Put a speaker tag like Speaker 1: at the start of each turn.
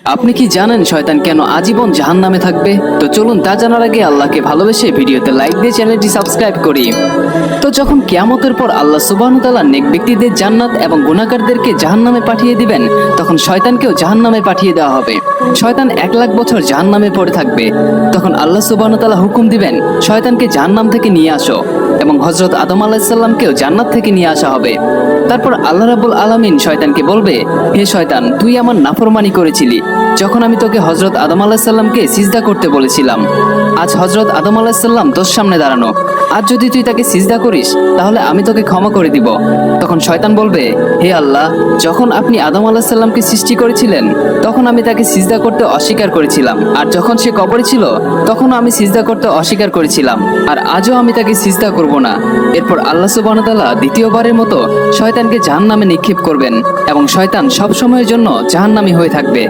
Speaker 1: আপনি কি জানেন শয়তান কেন আজীবন জাহান্নামে থাকবে? তো চলুন তা জানার আগে আল্লাহকে ভালোবেসে ভিডিওতে লাইক দিয়ে চ্যানেলটি সাবস্ক্রাইব করি। তো যখন কিয়ামতের পর আল্লাহ সুবহানাহু ওয়া তাআলা নেক ব্যক্তিদের জান্নাত এবং গুনাহগারদেরকে জাহান্নামে পাঠিয়ে দিবেন, তখন শয়তানকেও জাহান্নামে পাঠিয়ে দেওয়া হবে। শয়তান 1,00,000 বছর জাহান্নামে পড়ে থাকবে। তখন আল্লাহ সুবহানাহু ওয়া তাআলা হুকুম দিবেন, শয়তানকে জাহান্নাম থেকে নিয়ে আসো, এবং হযরত আদম আলাইহিস সালামকেও জান্নাত থেকে নিয়ে আসা হবে। তারপর আল্লাহ রাব্বুল আলামিন শয়তানকে বলবে, হে শয়তান, তুই আমার নাফরমানি করেছিলি যখন আমি তোকে হযরত আদম আলাইহিস সালামকে সিজদা করতে বলেছিলাম। আজ হযরত আদম আলাইহিস সালাম তোর সামনে দাঁড়ানো, আজ যদি তুই তাকে সিজদা করিস তাহলে আমি তোকে ক্ষমা করে দিব। তখন শয়তান বলবে, হে আল্লাহ, যখন আপনি আদম আলাইহিস সালামকে সৃষ্টি করেছিলেন তখন আমি তাকে সিজদা করতে অস্বীকার করেছিলাম, আর যখন সে কবরে ছিল তখনও আমি সিজদা করতে অস্বীকার করেছিলাম, আর আজও আমি তাকে সিজদা করব না। এরপর আল্লাহ সুবহানাহু ওয়া তাআলা দ্বিতীয়বারের মতো শয়তানকে জাহান্নামে নিক্ষেপ করবেন, এবং শয়তান সব সময়ের জন্য জাহান্নামী হয়ে থাকবে।